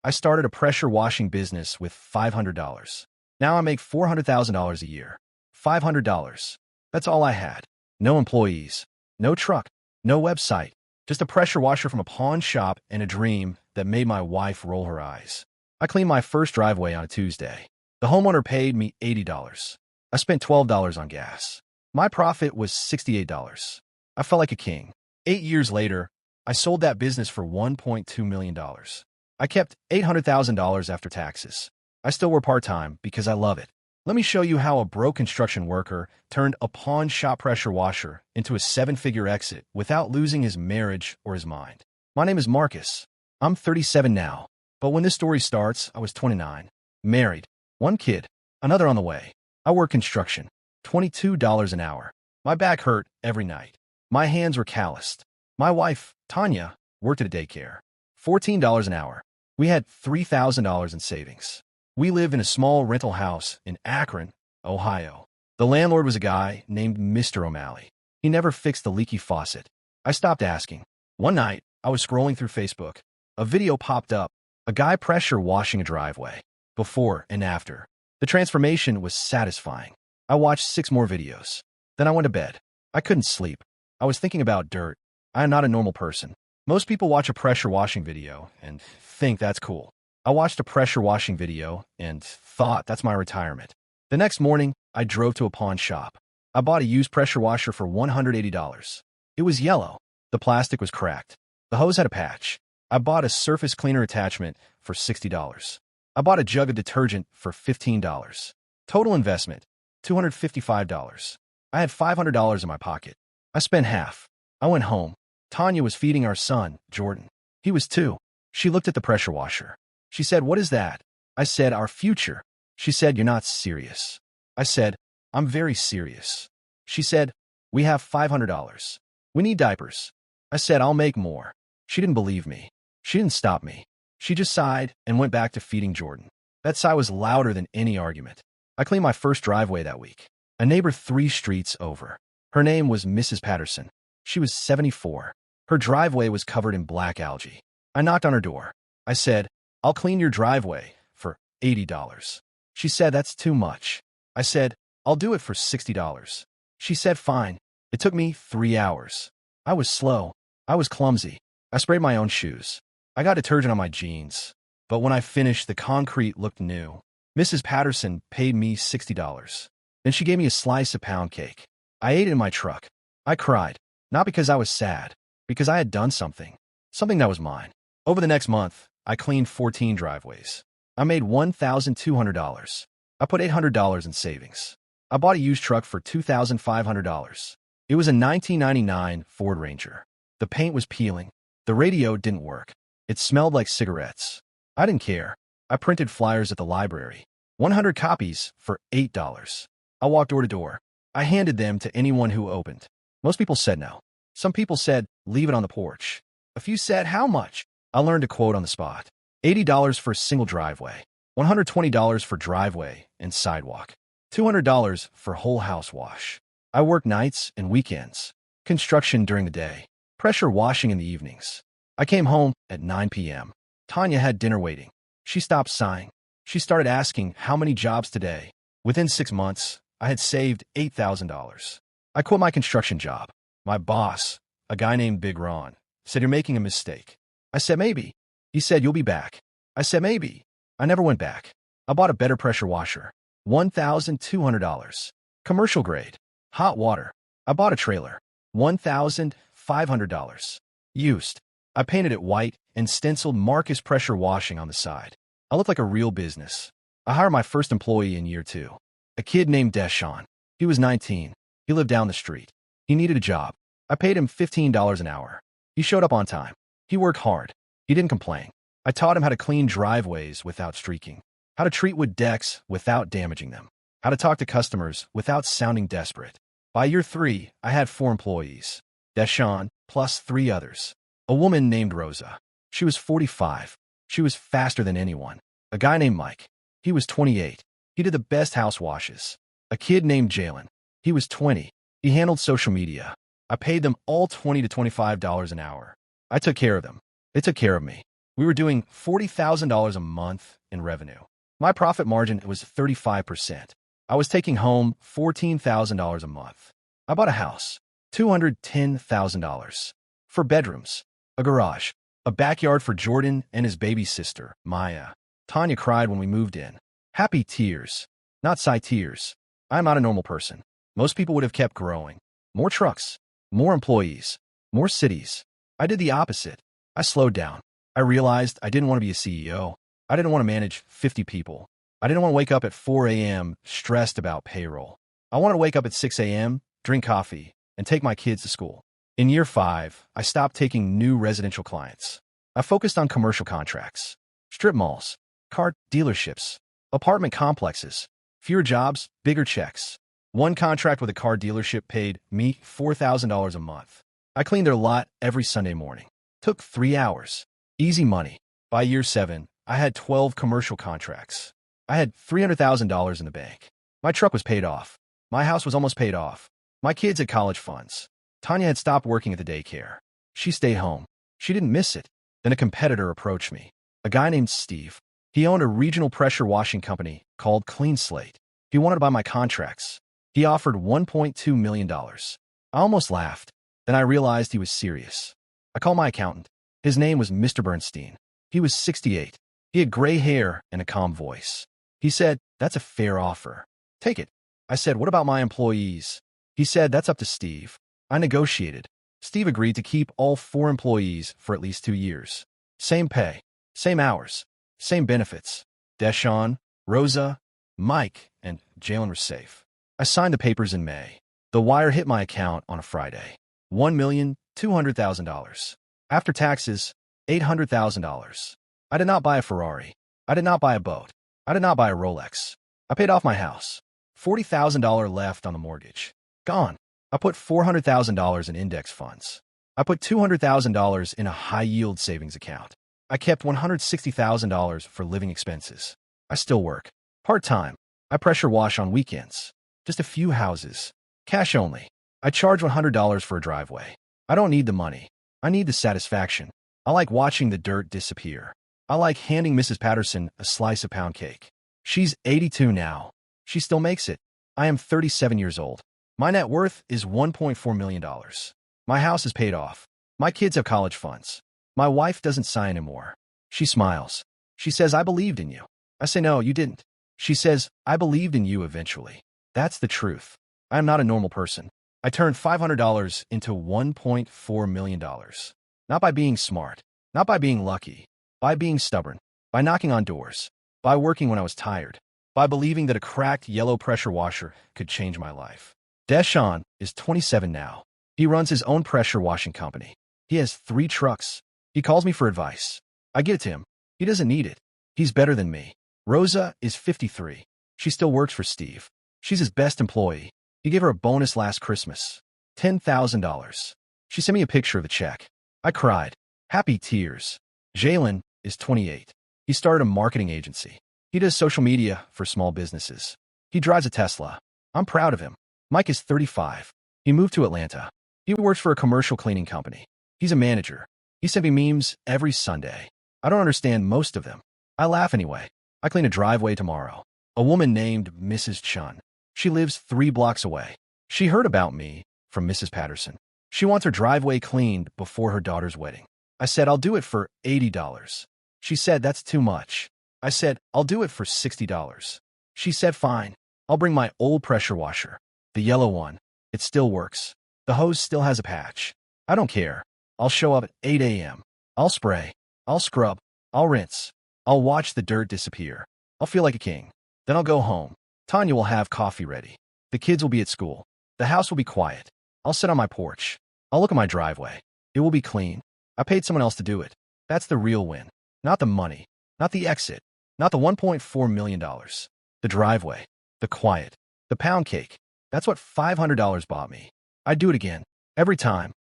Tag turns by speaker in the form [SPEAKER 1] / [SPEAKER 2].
[SPEAKER 1] I started a pressure washing business with $500. Now I make $400,000 a year. $500. That's all I had. No employees, no truck, no website, just a pressure washer from a pawn shop and a dream that made my wife roll her eyes. I cleaned my first driveway on a Tuesday. The homeowner paid me $80. I spent $12 on gas. My profit was $68. I felt like a king. 8 years later, I sold that business for $1.2 million. I kept $800,000 after taxes. I still work part-time because I love it. Let me show you how a broke construction worker turned a pawn shop pressure washer into a seven-figure exit without losing his marriage or his mind. My name is Marcus. I'm 37 now, but when this story starts, I was 29. Married. One kid. Another on the way. I work construction. $22 an hour. My back hurt every night. My hands were calloused. My wife, Tanya, worked at a daycare. $14 an hour. We had $3,000 in savings. We lived in a small rental house in Akron, Ohio. The landlord was a guy named Mr. O'Malley. He never fixed the leaky faucet. I stopped asking. One night, I was scrolling through Facebook. A video popped up. A guy pressure washing a driveway. Before and after. The transformation was satisfying. I watched 6 more videos. Then I went to bed. I couldn't sleep. I was thinking about dirt. I am not a normal person. Most people watch a pressure washing video and think that's cool. I watched a pressure washing video and thought that's my retirement. The next morning, I drove to a pawn shop. I bought a used pressure washer for $180. It was yellow. The plastic was cracked. The hose had a patch. I bought a surface cleaner attachment for $60. I bought a jug of detergent for $15. Total investment, $255. I had $500 in my pocket. I spent half. I went home. Tanya was feeding our son, Jordan. He was 2. She looked at the pressure washer. She said, "What is that?" I said, "Our future." She said, "You're not serious." I said, "I'm very serious." She said, "We have $500. We need diapers." I said, "I'll make more." She didn't believe me. She didn't stop me. She just sighed and went back to feeding Jordan. That sigh was louder than any argument. I cleaned my first driveway that week. A neighbor 3 streets over. Her name was Mrs. Patterson. She was 74. Her driveway was covered in black algae. I knocked on her door. I said, "I'll clean your driveway for $80. She said, "That's too much." I said, "I'll do it for $60. She said, "Fine." It took me 3 hours. I was slow. I was clumsy. I sprayed my own shoes. I got detergent on my jeans. But when I finished, the concrete looked new. Mrs. Patterson paid me $60. Then she gave me a slice of pound cake. I ate it in my truck. I cried, not because I was sad, because I had done something that was mine. Over the next month, I cleaned 14 driveways. I made $1,200. I put $800 in savings. I bought a used truck for $2,500. It was a 1999 Ford Ranger. The paint was peeling. The radio didn't work. It smelled like cigarettes. I didn't care. I printed flyers at the library. 100 copies for $8. I walked door to door. I handed them to anyone who opened. Most people said no. Some people said, "Leave it on the porch." A few said, "How much?" I learned to quote on the spot. $80 for a single driveway. $120 for driveway and sidewalk. $200 for whole house wash. I worked nights and weekends. Construction during the day. Pressure washing in the evenings. I came home at 9 p.m. Tanya had dinner waiting. She stopped sighing. She started asking how many jobs today. Within 6 months, I had saved $8,000. I quit my construction job. My boss, a guy named Big Ron, said, "You're making a mistake." I said, "Maybe." He said, "You'll be back." I said, "Maybe." I never went back. I bought a better pressure washer. $1,200. Commercial grade. Hot water. I bought a trailer. $1,500. Used. I painted it white and stenciled Marcus Pressure Washing on the side. I looked like a real business. I hired my first employee in year 2. A kid named Deshaun. He was 19. He lived down the street. He needed a job. I paid him $15 an hour. He showed up on time. He worked hard. He didn't complain. I taught him how to clean driveways without streaking, how to treat wood decks without damaging them, how to talk to customers without sounding desperate. By year 3, I had 4 employees. Deshaun, plus 3 others. A woman named Rosa. She was 45. She was faster than anyone. A guy named Mike. He was 28. He did the best house washes. A kid named Jalen. He was 20. He handled social media. I paid them all $20 to $25 an hour. I took care of them. They took care of me. We were doing $40,000 a month in revenue. My profit margin was 35%. I was taking home $14,000 a month. I bought a house, $210,000. 4 bedrooms, a garage, a backyard for Jordan and his baby sister, Maya. Tanya cried when we moved in. Happy tears, not sigh tears. I am not a normal person. Most people would have kept growing. More trucks, more employees, more cities. I did the opposite. I slowed down. I realized I didn't want to be a CEO. I didn't want to manage 50 people. I didn't want to wake up at 4 a.m. stressed about payroll. I wanted to wake up at 6 a.m., drink coffee, and take my kids to school. In year 5, I stopped taking new residential clients. I focused on commercial contracts, strip malls, car dealerships, apartment complexes, fewer jobs, bigger checks. One contract with a car dealership paid me $4,000 a month. I cleaned their lot every Sunday morning. Took 3 hours. Easy money. By year 7, I had 12 commercial contracts. I had $300,000 in the bank. My truck was paid off. My house was almost paid off. My kids had college funds. Tanya had stopped working at the daycare. She stayed home. She didn't miss it. Then a competitor approached me. A guy named Steve. He owned a regional pressure washing company called Clean Slate. He wanted to buy my contracts. He offered $1.2 million. I almost laughed. Then I realized he was serious. I called my accountant. His name was Mr. Bernstein. He was 68. He had gray hair and a calm voice. He said, "That's a fair offer. Take it." I said, "What about my employees?" He said, "That's up to Steve." I negotiated. Steve agreed to keep all 4 employees for at least 2 years. Same pay, same hours, same benefits. Deshawn, Rosa, Mike, and Jalen were safe. I signed the papers in May. The wire hit my account on a Friday. $1,200,000. After taxes, $800,000. I did not buy a Ferrari. I did not buy a boat. I did not buy a Rolex. I paid off my house. $40,000 left on the mortgage. Gone. I put $400,000 in index funds. I put $200,000 in a high-yield savings account. I kept $160,000 for living expenses. I still work. Part-time. I pressure wash on weekends. Just a few houses. Cash only. I charge $100 for a driveway. I don't need the money. I need the satisfaction. I like watching the dirt disappear. I like handing Mrs. Patterson a slice of pound cake. She's 82 now. She still makes it. I am 37 years old. My net worth is $1.4 million. My house is paid off. My kids have college funds. My wife doesn't sigh anymore. She smiles. She says, "I believed in you." I say, "No, you didn't." She says, "I believed in you eventually." That's the truth. I am not a normal person. I turned $500 into $1.4 million. Not by being smart, not by being lucky, by being stubborn, by knocking on doors, by working when I was tired, by believing that a cracked yellow pressure washer could change my life. Deshawn is 27 now. He runs his own pressure washing company. He has 3 trucks. He calls me for advice. I give it to him. He doesn't need it. He's better than me. Rosa is 53. She still works for Steve. She's his best employee. He gave her a bonus last Christmas. $10,000. She sent me a picture of the check. I cried. Happy tears. Jalen is 28. He started a marketing agency. He does social media for small businesses. He drives a Tesla. I'm proud of him. Mike is 35. He moved to Atlanta. He works for a commercial cleaning company. He's a manager. He sent me memes every Sunday. I don't understand most of them. I laugh anyway. I clean a driveway tomorrow. A woman named Mrs. Chun. She lives 3 blocks away. She heard about me from Mrs. Patterson. She wants her driveway cleaned before her daughter's wedding. I said, "I'll do it for $80. She said, "That's too much." I said, "I'll do it for $60. She said, "Fine. I'll bring my old pressure washer. The yellow one. It still works. The hose still has a patch. I don't care. I'll show up at 8 a.m. I'll spray. I'll scrub. I'll rinse. I'll watch the dirt disappear. I'll feel like a king. Then I'll go home. Tanya will have coffee ready. The kids will be at school. The house will be quiet. I'll sit on my porch. I'll look at my driveway. It will be clean. I paid someone else to do it. That's the real win. Not the money. Not the exit. Not the $1.4 million. The driveway. The quiet. The pound cake. That's what $500 bought me. I'd do it again. Every time.